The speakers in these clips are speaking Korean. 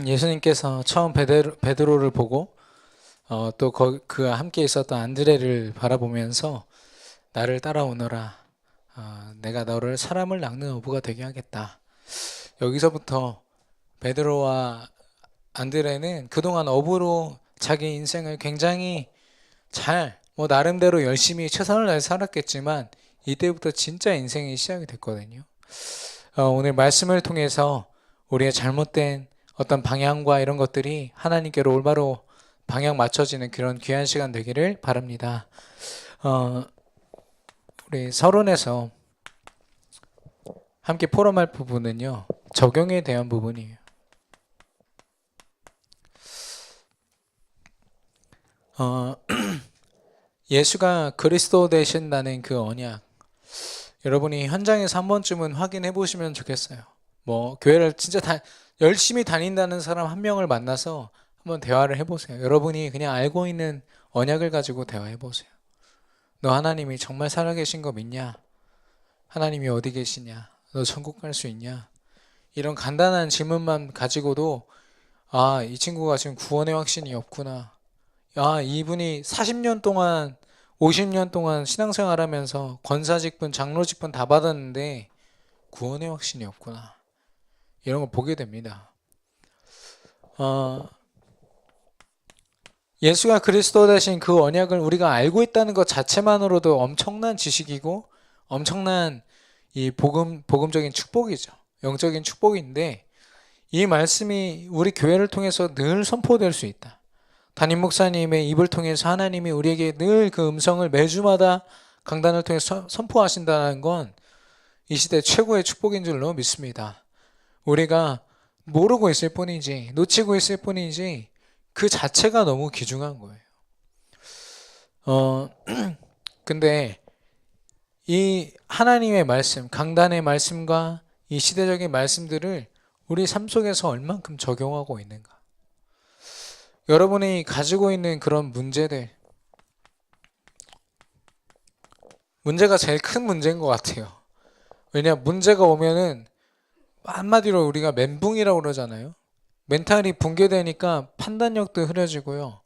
예수님께서 처음 베드로를 보고 또 그와 함께 있었던 안드레를 바라보면서 나를 따라오너라. 내가 너를 사람을 낚는 어부가 되게 하겠다. 여기서부터 베드로와 안드레는 그동안 어부로 자기 인생을 굉장히 나름대로 열심히 최선을 다해 살았겠지만 이때부터 진짜 인생이 시작이 됐거든요. 오늘 말씀을 통해서 우리의 잘못된 어떤 방향과 이런 것들이 하나님께로 올바로 방향 맞춰지는 그런 귀한 시간 되기를 바랍니다. 어, 우리 서론에서 함께 포럼할 부분은요, 적용에 대한 부분이에요. 어, 예수가 그리스도 되신다는 그 언약, 여러분이 현장에서 한 번쯤은 확인해 보시면 좋겠어요. 교회를 진짜 열심히 다닌다는 사람 한 명을 만나서 한번 대화를 해보세요. 여러분이 그냥 알고 있는 언약을 가지고 대화해 보세요. 너 하나님이 정말 살아계신 거 믿냐? 하나님이 어디 계시냐? 너 천국 갈 수 있냐? 이런 간단한 질문만 가지고도 이 친구가 지금 구원의 확신이 없구나. 이분이 40년 동안 50년 동안 신앙생활 하면서 권사직분, 장로직분 다 받았는데 구원의 확신이 없구나. 이런 걸 보게 됩니다. 예수가 그리스도 되신 그 언약을 우리가 알고 있다는 것 자체만으로도 엄청난 지식이고 엄청난 이 복음적인 축복이죠. 영적인 축복인데 이 말씀이 우리 교회를 통해서 늘 선포될 수 있다. 담임 목사님의 입을 통해서 하나님이 우리에게 늘 그 음성을 매주마다 강단을 통해서 선포하신다는 건 이 시대 최고의 축복인 줄로 믿습니다. 우리가 모르고 있을 뿐이지, 놓치고 있을 뿐이지 그 자체가 너무 귀중한 거예요. 근데 이 하나님의 말씀, 강단의 말씀과 이 시대적인 말씀들을 우리 삶 속에서 얼만큼 적용하고 있는가? 여러분이 가지고 있는 그런 문제가 제일 큰 문제인 것 같아요. 왜냐, 문제가 오면은 한마디로 우리가 멘붕이라고 그러잖아요. 멘탈이 붕괴되니까 판단력도 흐려지고요.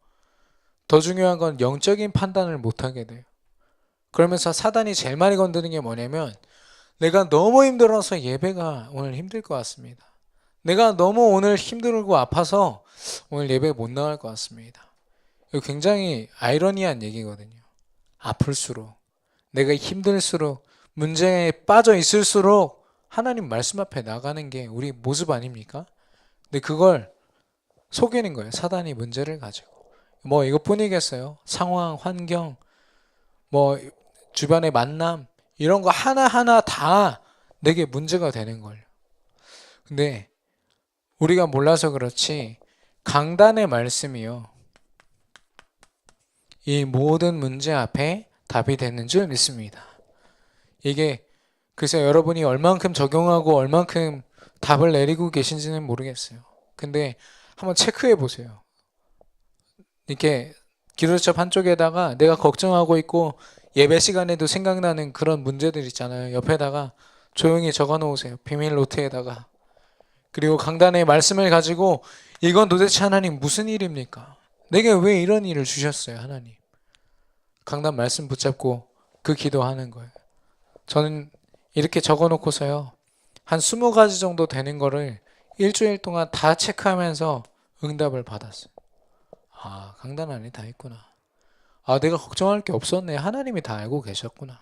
더 중요한 건 영적인 판단을 못하게 돼요. 그러면서 사단이 제일 많이 건드는 게 뭐냐면 내가 너무 힘들어서 예배가 오늘 힘들 것 같습니다. 내가 너무 오늘 힘들고 아파서 오늘 예배 못 나갈 것 같습니다. 이거 굉장히 아이러니한 얘기거든요. 아플수록, 내가 힘들수록, 문제에 빠져 있을수록 하나님 말씀 앞에 나가는 게 우리 모습 아닙니까? 근데 그걸 속이는 거예요. 사단이 문제를 가지고. 이것뿐이겠어요. 상황, 환경, 주변의 만남, 이런 거 하나하나 다 내게 문제가 되는 거예요. 근데 우리가 몰라서 그렇지 강단의 말씀이요. 이 모든 문제 앞에 답이 되는 줄 믿습니다. 이게 글쎄 여러분이 얼만큼 적용하고 얼만큼 답을 내리고 계신지는 모르겠어요. 근데 한번 체크해 보세요. 이렇게 기도수첩 한쪽에다가 내가 걱정하고 있고 예배 시간에도 생각나는 그런 문제들 있잖아요. 옆에다가 조용히 적어 놓으세요. 비밀 노트에다가. 그리고 강단의 말씀을 가지고 이건 도대체 하나님 무슨 일입니까? 내게 왜 이런 일을 주셨어요, 하나님? 강단 말씀 붙잡고 그 기도하는 거예요. 저는 이렇게 적어 놓고서요. 한 20가지 정도 되는 거를 일주일 동안 다 체크하면서 응답을 받았어요. 강단 안에 다 있구나. 내가 걱정할 게 없었네. 하나님이 다 알고 계셨구나.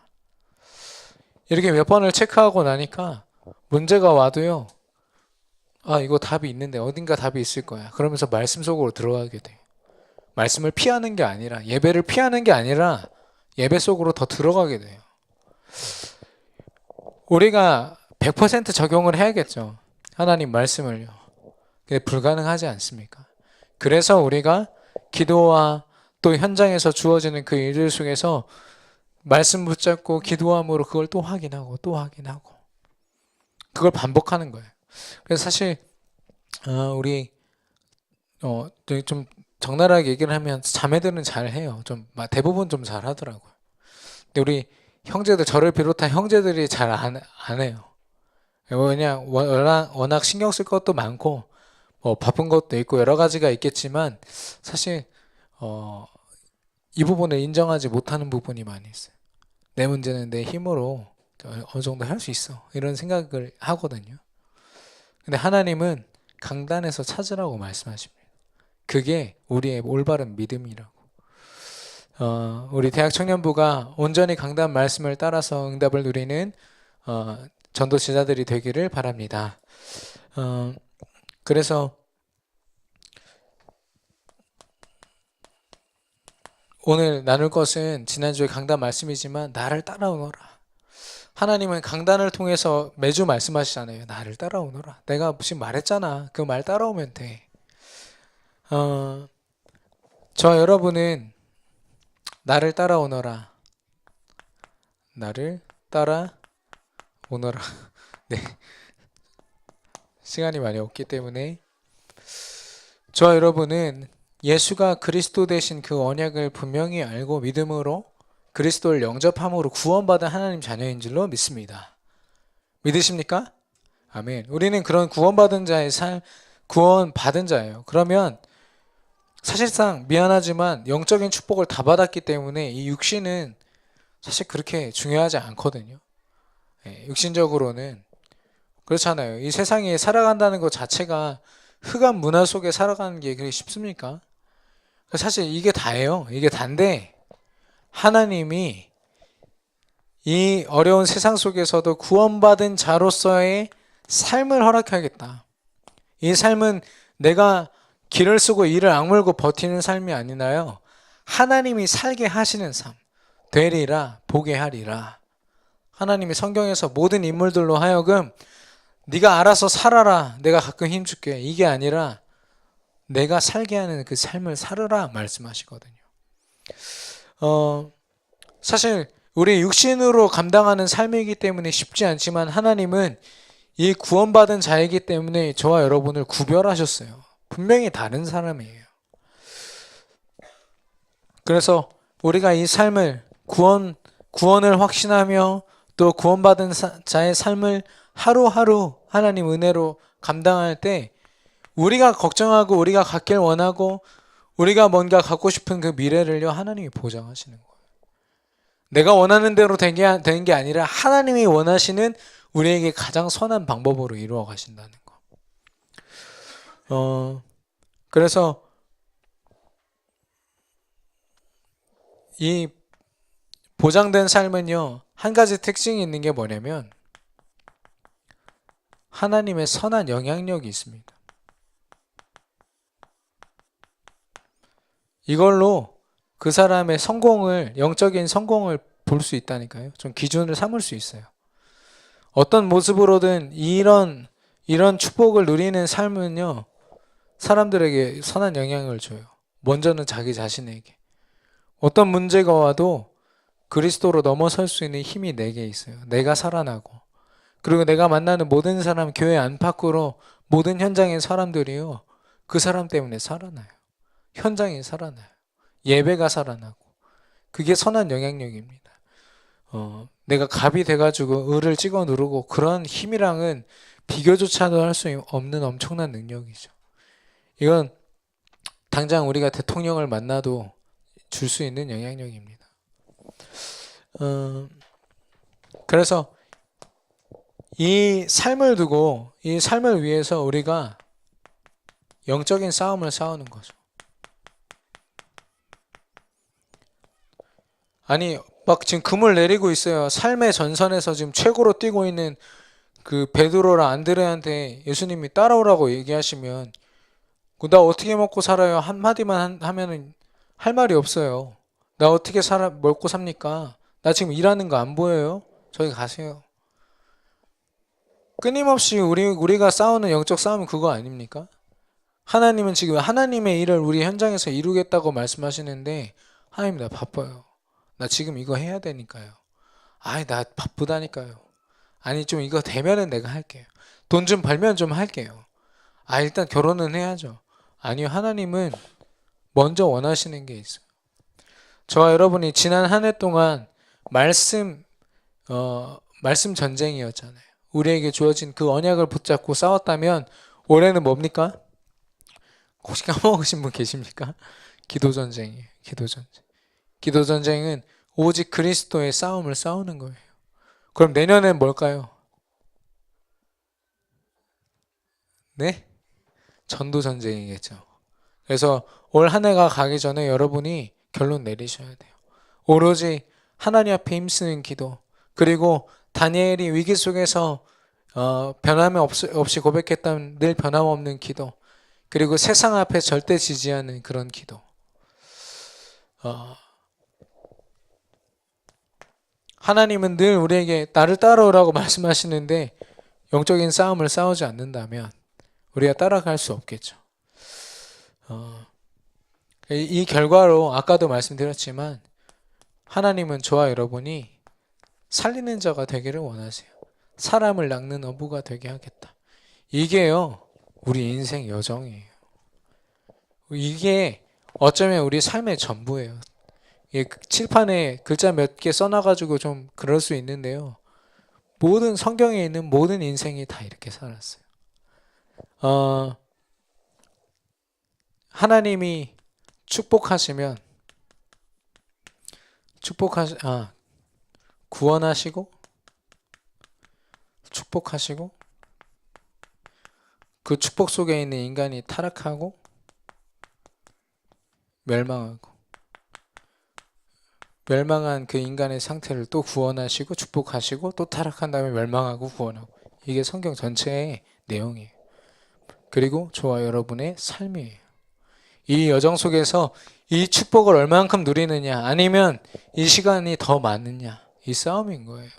이렇게 몇 번을 체크하고 나니까 문제가 와도요. 이거 답이 있는데 어딘가 답이 있을 거야. 그러면서 말씀 속으로 들어가게 돼. 말씀을 피하는 게 아니라 예배를 피하는 게 아니라 예배 속으로 더 들어가게 돼요. 우리가 100% 적용을 해야겠죠. 하나님 말씀을요. 그게 불가능하지 않습니까? 그래서 우리가 기도와 또 현장에서 주어지는 그 일들 속에서 말씀 붙잡고 기도함으로 그걸 또 확인하고 또 확인하고 그걸 반복하는 거예요. 그래서 사실 우리 좀 적나라하게 얘기를 하면 자매들은 잘해요. 좀 대부분 좀 잘하더라고요. 근데 우리 형제들, 저를 비롯한 형제들이 잘 안 해요. 왜냐 워낙 신경 쓸 것도 많고 뭐 바쁜 것도 있고 여러 가지가 있겠지만 사실 이 부분을 인정하지 못하는 부분이 많이 있어요. 내 문제는 내 힘으로 어느 정도 할 수 있어. 이런 생각을 하거든요. 근데 하나님은 강단에서 찾으라고 말씀하십니다. 그게 우리의 올바른 믿음이라고. 우리 대학 청년부가 온전히 강단 말씀을 따라서 응답을 누리는 전도 제자들이 되기를 바랍니다. 그래서 오늘 나눌 것은 지난주에 강단 말씀이지만 나를 따라오너라. 하나님은 강단을 통해서 매주 말씀하시잖아요. 나를 따라오너라. 내가 지금 말했잖아. 그 말 따라오면 돼. 저 여러분은 나를 따라오너라. 나를 따라오너라. 네. 시간이 많이 없기 때문에 저 여러분은 예수가 그리스도 되신 그 언약을 분명히 알고 믿음으로 그리스도를 영접함으로 구원받은 하나님 자녀인 줄로 믿습니다. 믿으십니까? 아멘. 우리는 그런 구원받은 자의 구원받은 자예요. 그러면 사실상 미안하지만 영적인 축복을 다 받았기 때문에 이 육신은 사실 그렇게 중요하지 않거든요. 육신적으로는 그렇잖아요. 이 세상에 살아간다는 것 자체가 흑암 문화 속에 살아가는 게 그렇게 쉽습니까? 사실 이게 다예요. 이게 다인데 하나님이 이 어려운 세상 속에서도 구원받은 자로서의 삶을 허락하겠다. 이 삶은 내가 길을 쓰고 이를 악물고 버티는 삶이 아니라요. 하나님이 살게 하시는 삶. 되리라 보게 하리라. 하나님이 성경에서 모든 인물들로 하여금 네가 알아서 살아라. 내가 가끔 힘줄게. 이게 아니라 내가 살게 하는 그 삶을 살으라 말씀하시거든요. 사실 우리 육신으로 감당하는 삶이기 때문에 쉽지 않지만 하나님은 이 구원받은 자이기 때문에 저와 여러분을 구별하셨어요. 분명히 다른 사람이에요. 그래서 우리가 이 삶을 구원을 확신하며 또 구원받은 자의 삶을 하루하루 하나님 은혜로 감당할 때 우리가 걱정하고 우리가 갖길 원하고 우리가 뭔가 갖고 싶은 그 미래를요 하나님이 보장하시는 거예요. 내가 원하는 대로 되는 게 아니라 하나님이 원하시는 우리에게 가장 선한 방법으로 이루어 가신다는 거. 그래서 이 보장된 삶은요 한 가지 특징이 있는 게 뭐냐면 하나님의 선한 영향력이 있습니다. 이걸로 그 사람의 영적인 성공을 볼 수 있다니까요. 좀 기준을 삼을 수 있어요. 어떤 모습으로든 이런 축복을 누리는 삶은요, 사람들에게 선한 영향을 줘요. 먼저는 자기 자신에게. 어떤 문제가 와도 그리스도로 넘어설 수 있는 힘이 내게 있어요. 내가 살아나고. 그리고 내가 만나는 모든 사람, 교회 안팎으로 모든 현장의 사람들이요, 그 사람 때문에 살아나요. 현장이 살아나요. 예배가 살아나고. 그게 선한 영향력입니다. 내가 갑이 돼가지고 을을 찍어 누르고 그런 힘이랑은 비교조차도 할 수 없는 엄청난 능력이죠. 이건 당장 우리가 대통령을 만나도 줄 수 있는 영향력입니다. 그래서 이 삶을 두고 이 삶을 위해서 우리가 영적인 싸움을 싸우는 거죠. 아니 막 지금 금을 내리고 있어요. 삶의 전선에서 지금 최고로 뛰고 있는 그 베드로랑 안드레한테 예수님이 따라오라고 얘기하시면 나 어떻게 먹고 살아요? 한마디만 하면은 할 말이 없어요. 나 어떻게 먹고 삽니까? 나 지금 일하는 거 안 보여요? 저기 가세요. 끊임없이 우리가 싸우는 영적 싸움은 그거 아닙니까? 하나님은 지금 하나님의 일을 우리 현장에서 이루겠다고 말씀하시는데 하나님 나 바빠요. 나 지금 이거 해야 되니까요. 아이 나 바쁘다니까요. 아니 좀 이거 되면은 내가 할게요. 돈 좀 벌면 좀 할게요. 아 일단 결혼은 해야죠. 아니요 하나님은 먼저 원하시는 게 있어요. 저와 여러분이 지난 한 해 동안 말씀 전쟁이었잖아요. 우리에게 주어진 그 언약을 붙잡고 싸웠다면 올해는 뭡니까? 혹시 까먹으신 분 계십니까? 기도 전쟁이에요. 기도 전쟁. 기도 전쟁은 오직 그리스도의 싸움을 싸우는 거예요. 그럼 내년엔 뭘까요? 네? 전도 전쟁이겠죠. 그래서 올 한 해가 가기 전에 여러분이 결론 내리셔야 돼요. 오로지 하나님 앞에 힘쓰는 기도, 그리고 다니엘이 위기 속에서 변함이 없이 고백했던 늘 변함없는 기도, 그리고 세상 앞에 절대 지지 않는 그런 기도. 어, 하나님은 늘 우리에게 나를 따라오라고 말씀하시는데 영적인 싸움을 싸우지 않는다면 우리가 따라갈 수 없겠죠. 이 결과로 아까도 말씀드렸지만 하나님은 저와 여러분이 살리는 자가 되기를 원하세요. 사람을 낚는 어부가 되게 하겠다. 이게요, 우리 인생 여정이에요. 이게 어쩌면 우리 삶의 전부예요. 칠판에 글자 몇 개 써놔가지고 좀 그럴 수 있는데요. 모든 성경에 있는 모든 인생이 다 이렇게 살았어요. 하나님이 축복하시면 구원하시고 축복하시고 그 축복 속에 있는 인간이 타락하고 멸망한 그 인간의 상태를 또 구원하시고 축복하시고 또 타락한 다음에 멸망하고 구원하고, 이게 성경 전체의 내용이에요. 그리고 저와 여러분의 삶이에요. 이 여정 속에서 이 축복을 얼만큼 누리느냐, 아니면 이 시간이 더 많느냐, 이 싸움인 거예요.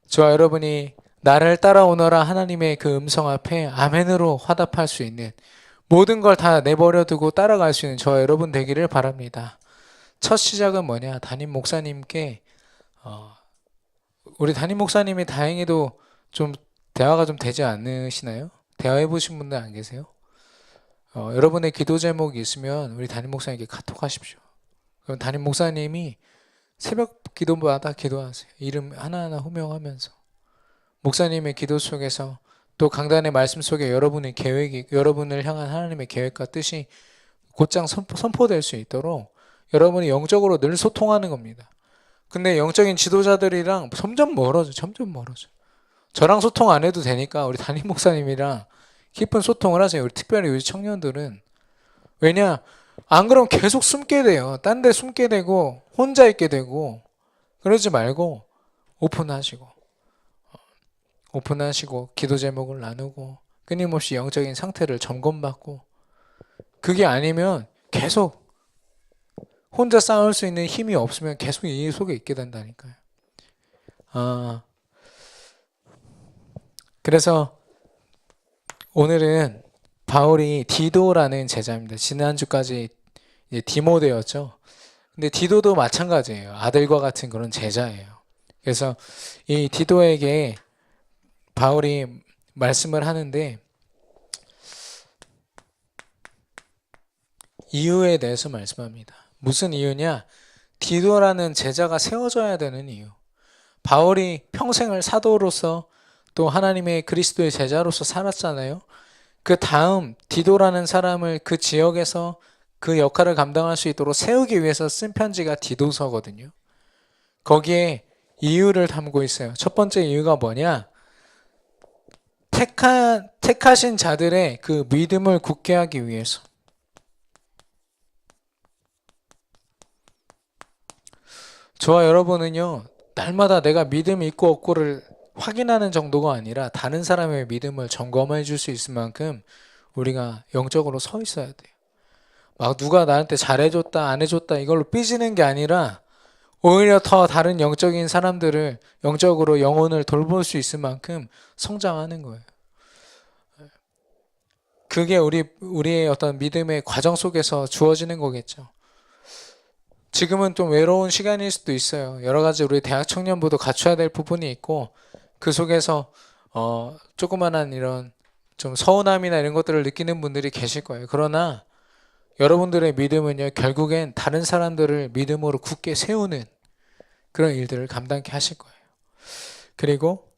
저와 여러분이 나를 따라오너라 하나님의 그 음성 앞에 아멘으로 화답할 수 있는, 모든 걸 다 내버려두고 따라갈 수 있는 저와 여러분 되기를 바랍니다. 첫 시작은 뭐냐? 담임 목사님께 우리 담임 목사님이 다행히도 좀 대화가 좀 되지 않으시나요? 대화해 보신 분들 안 계세요? 여러분의 기도 제목이 있으면 우리 담임 목사님께 카톡하십시오. 그럼 담임 목사님이 새벽 기도마다 기도하세요. 이름 하나하나 호명하면서 목사님의 기도 속에서 또 강단의 말씀 속에 여러분의 계획이, 여러분을 향한 하나님의 계획과 뜻이 곧장 선포될 수 있도록 여러분이 영적으로 늘 소통하는 겁니다. 근데 영적인 지도자들이랑 점점 멀어져. 저랑 소통 안 해도 되니까 우리 담임 목사님이랑 깊은 소통을 하세요. 우리 특별히 우리 청년들은. 왜냐? 안 그러면 계속 숨게 돼요. 딴 데 숨게 되고 혼자 있게 되고. 그러지 말고 오픈하시고 기도 제목을 나누고 끊임없이 영적인 상태를 점검받고, 그게 아니면 계속 혼자 싸울 수 있는 힘이 없으면 계속 이 속에 있게 된다니까요. 그래서 오늘은 바울이 디도라는 제자입니다. 지난주까지 디모데였죠. 근데 디도도 마찬가지예요. 아들과 같은 그런 제자예요. 그래서 이 디도에게 바울이 말씀을 하는데 이유에 대해서 말씀합니다. 무슨 이유냐? 디도라는 제자가 세워져야 되는 이유. 바울이 평생을 사도로서 또 하나님의 그리스도의 제자로서 살았잖아요. 그 다음 디도라는 사람을 그 지역에서 그 역할을 감당할 수 있도록 세우기 위해서 쓴 편지가 디도서거든요. 거기에 이유를 담고 있어요. 첫 번째 이유가 뭐냐? 택하신 자들의 그 믿음을 굳게 하기 위해서. 저와 여러분은요, 날마다 내가 믿음이 있고 없고를 확인하는 정도가 아니라 다른 사람의 믿음을 점검해 줄 수 있을 만큼 우리가 영적으로 서 있어야 돼요. 막 누가 나한테 잘해줬다 안 해줬다 이걸로 삐지는 게 아니라 오히려 더 다른 영적인 사람들을 영적으로 영혼을 돌볼 수 있을 만큼 성장하는 거예요. 그게 우리의 어떤 믿음의 과정 속에서 주어지는 거겠죠. 지금은 좀 외로운 시간일 수도 있어요. 여러 가지 우리 대학 청년부도 갖춰야 될 부분이 있고, 그 속에서 조그만한 이런 좀 서운함이나 이런 것들을 느끼는 분들이 계실 거예요. 그러나 여러분들의 믿음은요, 결국엔 다른 사람들을 믿음으로 굳게 세우는 그런 일들을 감당케 하실 거예요. 그리고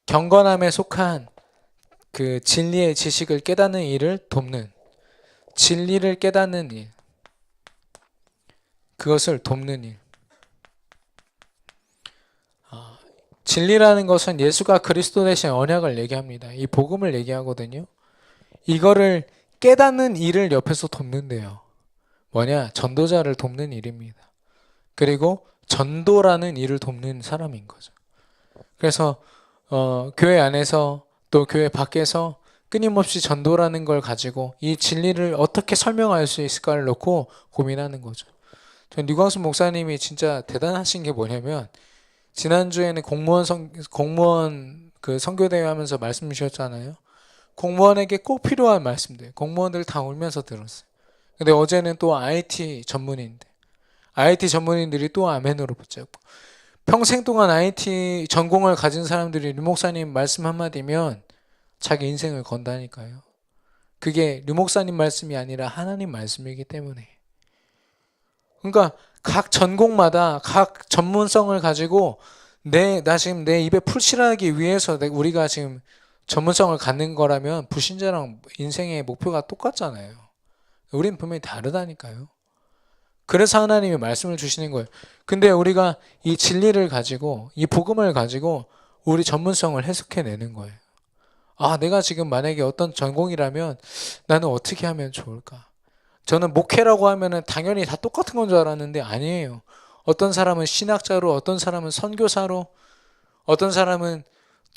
경건함에 속한 그 진리의 지식을 깨닫는 일을 돕는, 진리를 깨닫는 일, 그것을 돕는 일. 진리라는 것은 예수가 그리스도 대신 언약을 얘기합니다. 이 복음을 얘기하거든요. 이거를 깨닫는 일을 옆에서 돕는데요. 뭐냐? 전도자를 돕는 일입니다. 그리고 전도라는 일을 돕는 사람인 거죠. 그래서 교회 안에서 또 교회 밖에서 끊임없이 전도라는 걸 가지고 이 진리를 어떻게 설명할 수 있을까를 놓고 고민하는 거죠. 전 류광수 목사님이 진짜 대단하신 게 뭐냐면 지난주에는 공무원 그 선교대회 하면서 말씀 주셨잖아요. 공무원에게 꼭 필요한 말씀들, 공무원들 다 울면서 들었어요. 근데 어제는 또 IT 전문인들이 또 아멘으로 붙잡고, 평생 동안 IT 전공을 가진 사람들이 류 목사님 말씀 한마디면 자기 인생을 건다니까요. 그게 류 목사님 말씀이 아니라 하나님 말씀이기 때문에. 그러니까 각 전공마다 각 전문성을 가지고 나 지금 내 입에 풀칠하기 위해서 우리가 지금 전문성을 갖는 거라면 불신자랑 인생의 목표가 똑같잖아요. 우린 분명히 다르다니까요. 그래서 하나님이 말씀을 주시는 거예요. 근데 우리가 이 진리를 가지고, 이 복음을 가지고 우리 전문성을 해석해내는 거예요. 내가 지금 만약에 어떤 전공이라면 나는 어떻게 하면 좋을까? 저는 목회라고 하면은 당연히 다 똑같은 건 줄 알았는데 아니에요. 어떤 사람은 신학자로, 어떤 사람은 선교사로, 어떤 사람은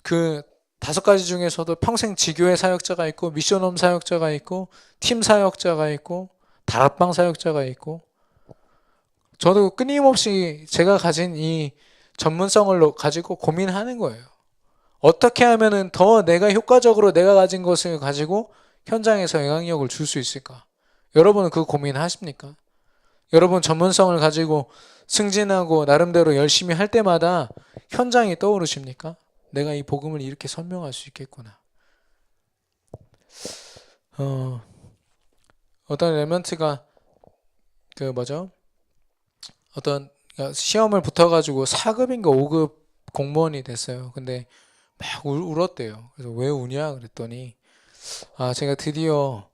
그 5가지 중에서도 평생 지교회 사역자가 있고, 미션홈 사역자가 있고, 팀 사역자가 있고, 다락방 사역자가 있고. 저도 끊임없이 제가 가진 이 전문성을 가지고 고민하는 거예요. 어떻게 하면은 더 내가 효과적으로 내가 가진 것을 가지고 현장에서 영향력을 줄 수 있을까? 여러분은 그 고민하십니까? 여러분 전문성을 가지고 승진하고 나름대로 열심히 할 때마다 현장이 떠오르십니까? 내가 이 복음을 이렇게 설명할 수 있겠구나. 어떤 레먼트가 어떤 시험을 붙어가지고 4급인가 5급 공무원이 됐어요. 근데 막 울었대요. 그래서 왜 우냐 그랬더니 제가 드디어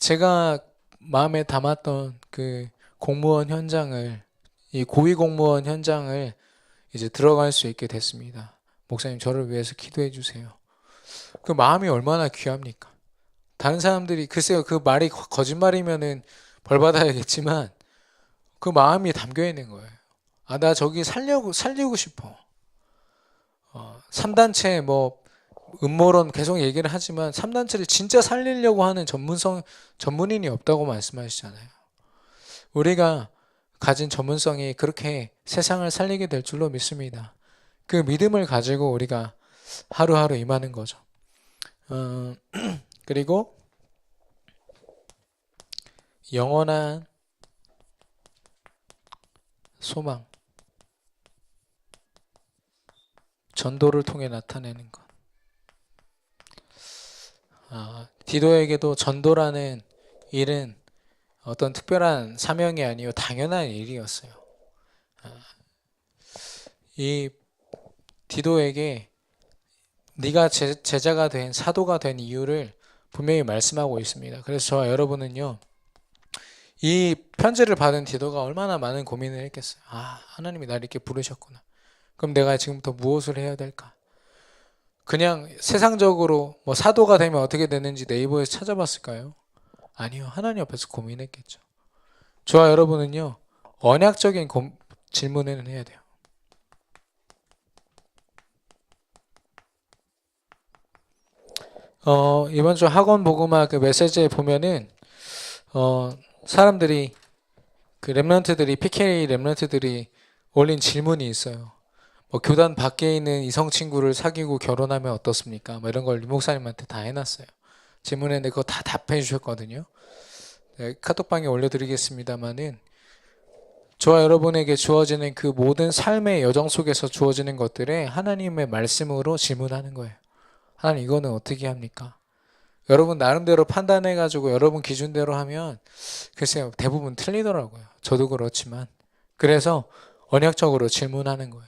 제가 마음에 담았던 그 공무원 현장을, 이 고위 공무원 현장을 이제 들어갈 수 있게 됐습니다. 목사님 저를 위해서 기도해 주세요. 그 마음이 얼마나 귀합니까? 다른 사람들이 글쎄요, 그 말이 거짓말이면은 벌 받아야겠지만 그 마음이 담겨 있는 거예요. 나 저기 살리고 싶어. 3단체 음모론 계속 얘기를 하지만 3단체를 진짜 살리려고 하는 전문인이 없다고 말씀하시잖아요. 우리가 가진 전문성이 그렇게 세상을 살리게 될 줄로 믿습니다. 그 믿음을 가지고 우리가 하루하루 임하는 거죠. 그리고 영원한 소망, 전도를 통해 나타내는 것. 디도에게도 전도라는 일은 어떤 특별한 사명이 아니요 당연한 일이었어요. 이 디도에게 네가 제자가 된, 사도가 된 이유를 분명히 말씀하고 있습니다. 그래서 저와 여러분은요, 이 편지를 받은 디도가 얼마나 많은 고민을 했겠어요. 하나님이 나를 이렇게 부르셨구나. 그럼 내가 지금부터 무엇을 해야 될까? 그냥 세상적으로 사도가 되면 어떻게 되는지 네이버에서 찾아봤을까요? 아니요. 하나님 앞에서 고민했겠죠. 저와 여러분은요, 언약적인 질문을 해야 돼요. 이번 주 학원 복음화 그 메시지에 보면은 사람들이 그 PK 랩런트들이 올린 질문이 있어요. 교단 밖에 있는 이성 친구를 사귀고 결혼하면 어떻습니까? 이런 걸 류 목사님한테 다 해놨어요. 질문했는데 그거 다 답해 주셨거든요. 네, 카톡방에 올려드리겠습니다만은 저와 여러분에게 주어지는 그 모든 삶의 여정 속에서 주어지는 것들에 하나님의 말씀으로 질문하는 거예요. 하나님 이거는 어떻게 합니까? 여러분 나름대로 판단해가지고 여러분 기준대로 하면 글쎄요 대부분 틀리더라고요. 저도 그렇지만 그래서 언약적으로 질문하는 거예요.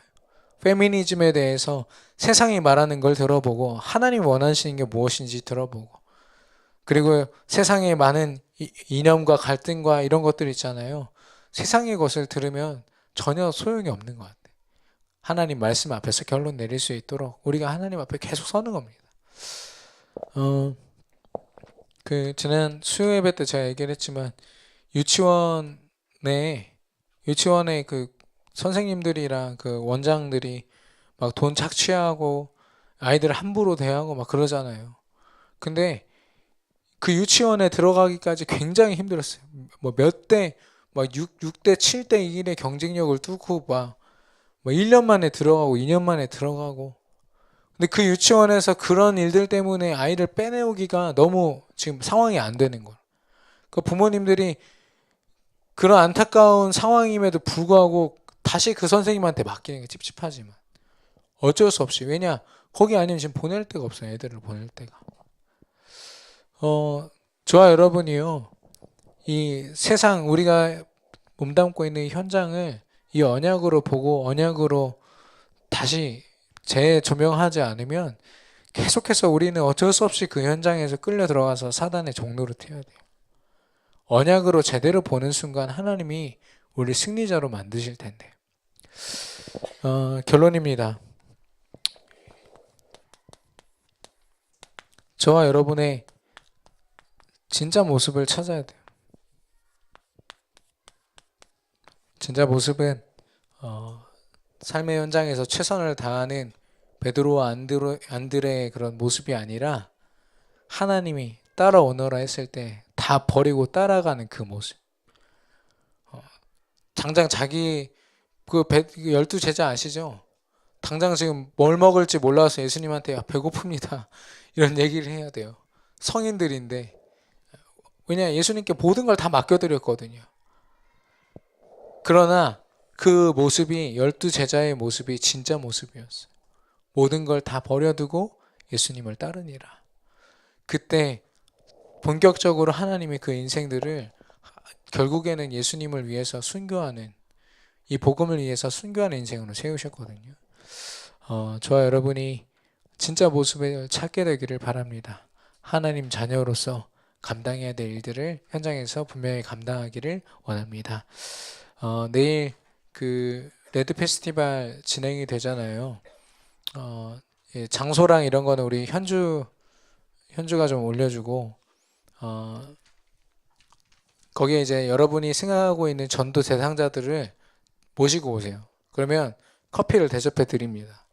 페미니즘에 대해서 세상이 말하는 걸 들어보고 하나님 원하시는 게 무엇인지 들어보고 그리고 세상에 많은 이념과 갈등과 이런 것들 있잖아요. 세상의 것을 들으면 전혀 소용이 없는 것 같아요. 하나님 말씀 앞에서 결론 내릴 수 있도록 우리가 하나님 앞에 계속 서는 겁니다. 어, 지난 수요 예배 때 제가 얘기를 했지만 유치원에 그 선생님들이랑 그 원장들이 막 돈 착취하고 아이들 함부로 대하고 막 그러잖아요. 근데 그 유치원에 들어가기까지 굉장히 힘들었어요. 뭐 몇 대, 막 6대, 7대 1의 경쟁력을 뚫고 뭐 1년 만에 들어가고 2년 만에 들어가고. 근데 그 유치원에서 그런 일들 때문에 아이를 빼내오기가 너무 지금 상황이 안 되는 거예요. 그 부모님들이 그런 안타까운 상황임에도 불구하고 다시 그 선생님한테 맡기는 게 찝찝하지만 어쩔 수 없이. 왜냐? 거기 아니면 지금 보낼 데가 없어요. 애들을 보낼 데가. 저와 여러분이요. 이 세상 우리가 몸담고 있는 현장을 이 언약으로 보고 언약으로 다시 재조명하지 않으면 계속해서 우리는 어쩔 수 없이 그 현장에서 끌려 들어가서 사단의 종로로 튀어야 돼요. 언약으로 제대로 보는 순간 하나님이 우리 승리자로 만드실 텐데. 결론입니다. 저와 여러분의 진짜 모습을 찾아야 돼요. 진짜 모습은 삶의 현장에서 최선을 다하는 베드로와 안드레의 그런 모습이 아니라 하나님이 따라오너라 했을 때 다 버리고 따라가는 그 모습. 당장 자기 그 12제자 아시죠? 당장 지금 뭘 먹을지 몰라서 예수님한테 배고픕니다. 이런 얘기를 해야 돼요. 성인들인데. 왜냐 예수님께 모든 걸 다 맡겨드렸거든요. 그러나 그 모습이 12제자의 모습이 진짜 모습이었어요. 모든 걸 다 버려두고 예수님을 따르니라. 그때 본격적으로 하나님이 그 인생들을 결국에는 예수님을 위해서 순교하는 이 복음을 위해서 순교하는 인생으로 세우셨거든요. 저와 여러분이 진짜 모습을 찾게 되기를 바랍니다. 하나님 자녀로서 감당해야 될 일들을 현장에서 분명히 감당하기를 원합니다. 내일 그 레드 페스티벌 진행이 되잖아요. 예, 장소랑 이런 거는 우리 현주가 좀 올려주고 거기에 이제 여러분이 생각하고 있는 전도 대상자들을 모시고 오세요. 그러면 커피를 대접해 드립니다.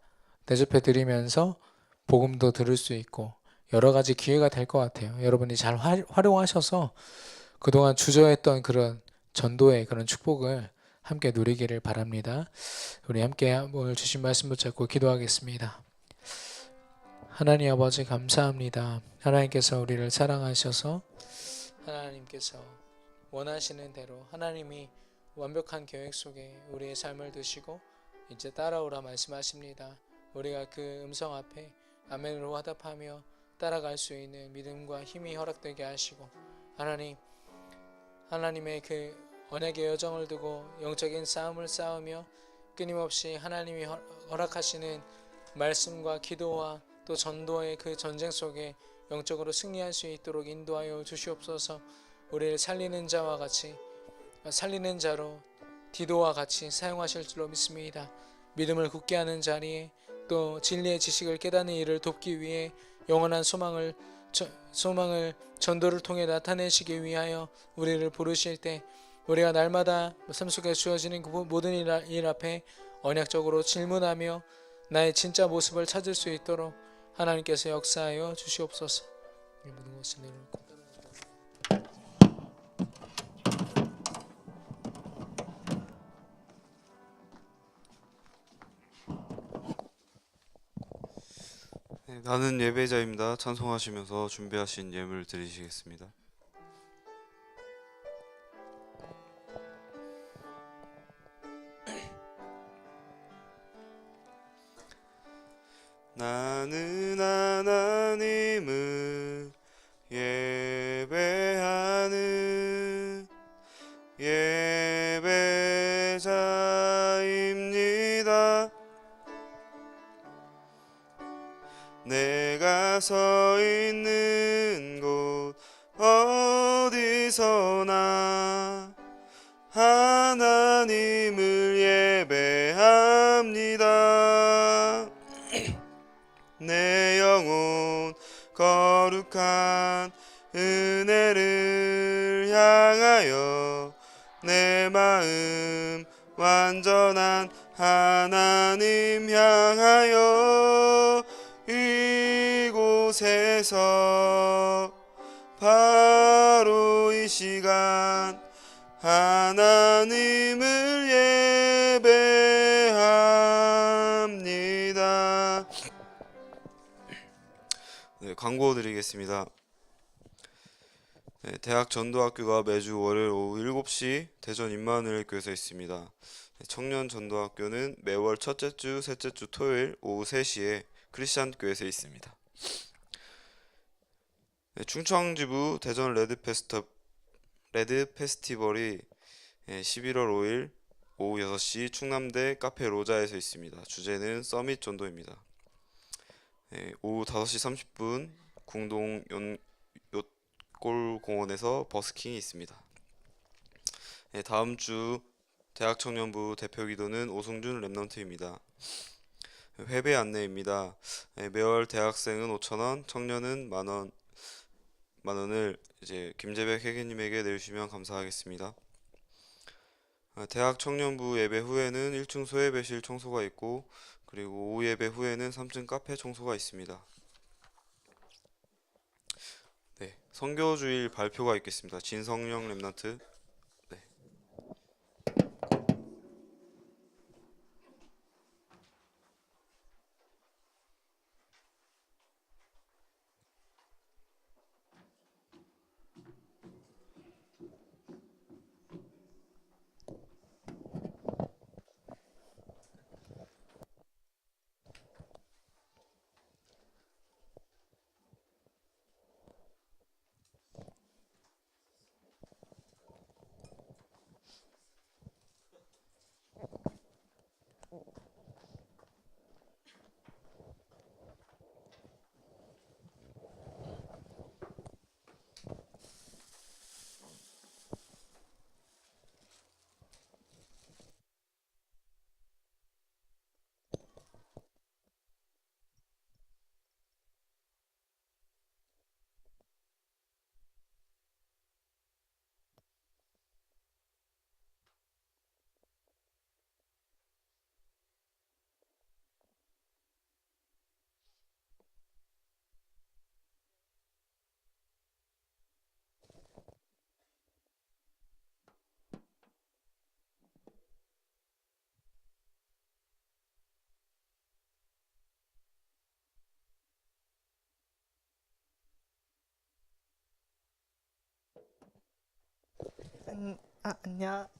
대접해 드리면서 복음도 들을 수 있고 여러 가지 기회가 될 것 같아요. 여러분이 잘 활용하셔서 그동안 주저했던 그런 전도의 그런 축복을 함께 누리기를 바랍니다. 우리 함께 오늘 주신 말씀 붙잡고 기도하겠습니다. 하나님 아버지 감사합니다. 하나님께서 우리를 사랑하셔서 하나님께서 원하시는 대로 하나님이 완벽한 계획 속에 우리의 삶을 두시고 이제 따라오라 말씀하십니다. 우리가 그 음성 앞에 아멘으로 화답하며 따라갈 수 있는 믿음과 힘이 허락되게 하시고 하나님의 그 언약의 여정을 두고 영적인 싸움을 싸우며 끊임없이 하나님이 허락하시는 말씀과 기도와 또 전도의 그 전쟁 속에 영적으로 승리할 수 있도록 인도하여 주시옵소서. 우리를 살리는 자로 디도와 같이 사용하실 줄로 믿습니다. 믿음을 굳게 하는 자리에 또 진리의 지식을 깨닫는 일을 돕기 위해 영원한 소망을 전도를 통해 나타내시기 위하여 우리를 부르실 때 우리가 날마다 삶 속에 주어지는 그 모든 일 앞에 언약적으로 질문하며 나의 진짜 모습을 찾을 수 있도록 하나님께서 역사하여 주시옵소서. 모든 것을 내려놓고 네, 나는 예배자입니다. 찬송하시면서 준비하신 예물을 드리시겠습니다. 나는 하나님을 예배하는 예배자입니다. 내가 서 있는 곳 어디서나 하나님을 예배합니다. 내 영혼 거룩한 은혜를 향하여 내 마음 완전한 하나님 향하여 이곳에서 바로 이 시간 하나님을 예배합니다. 네, 광고 드리겠습니다. 네, 대학 전도학교가 매주 월요일 오후 7시 대전 임마누엘교회에서 있습니다. 네, 청년 전도학교는 매월 첫째 주, 셋째 주 토요일 오후 3시에 크리스찬 교회에서 있습니다. 네, 충청지부 대전 레드 페스티벌이 11월 5일 오후 6시 충남대 카페 로자에서 있습니다. 주제는 서밋 전도입니다. 오후 5시 30분 궁동 욤골공원에서 버스킹이 있습니다. 다음 주 대학청년부 대표기도는 오승준 랩넌트입니다. 회배 안내입니다. 매월 대학생은 5,000원, 청년은 만원을 이제 김재백 회계님에게 내주시면 감사하겠습니다. 대학 청년부 예배 후에는 1층 소예배실 청소가 있고 그리고 오후 예배 후에는 3층 카페 청소가 있습니다. 네, 선교주일 발표가 있겠습니다. 진성령 랩넌트. 네.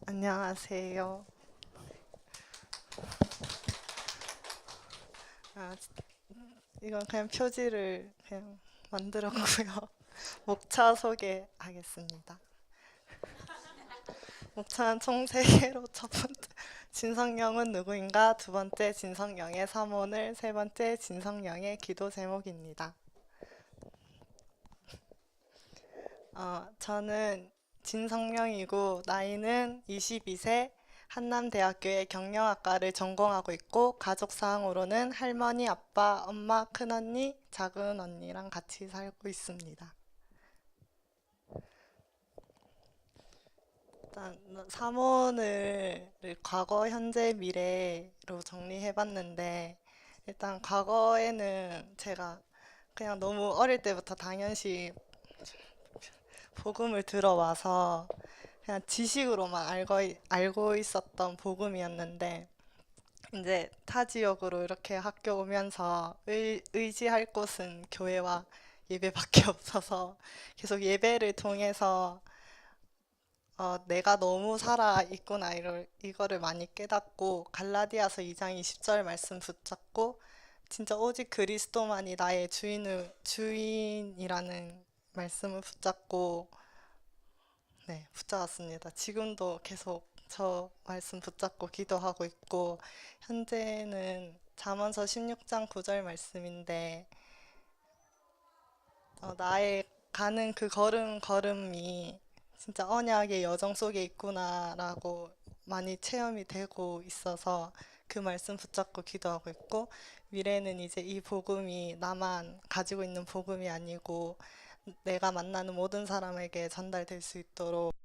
안녕하세요. 아, 이건 그냥 표지를 그냥 만들었고요. 목차 소개하겠습니다. 목차는 총 3개로 첫 번째 진성령은 누구인가, 두 번째 진성령의 사모늘, 세 번째 진성령의 기도 제목입니다. 저는 진성령이고 나이는 22세, 한남대학교의 경영학과를 전공하고 있고 가족사항으로는 할머니, 아빠, 엄마, 큰언니, 작은언니랑 같이 살고 있습니다. 일단 사문을 과거, 현재, 미래로 정리해봤는데 일단 과거에는 제가 그냥 너무 어릴 때부터 당연시 복음을 들어와서 그냥 지식으로만 알고 있었던 복음이었는데 이제 타 지역으로 이렇게 학교 오면서 의지할 곳은 교회와 예배밖에 없어서 계속 예배를 통해서 내가 너무 살아 있구나 이거를 많이 깨닫고 갈라디아서 2장 20절 말씀 붙잡고 진짜 오직 그리스도만이 나의 주인이라는 말씀을 붙잡고 네, 붙잡았습니다. 지금도 계속 저 말씀 붙잡고 기도하고 있고 현재는 잠언서 16장 9절 말씀인데 나의 가는 그 걸음걸음이 진짜 언약의 여정 속에 있구나라고 많이 체험이 되고 있어서 그 말씀 붙잡고 기도하고 있고, 미래는 이제 이 복음이 나만 가지고 있는 복음이 아니고 내가 만나는 모든 사람에게 전달될 수 있도록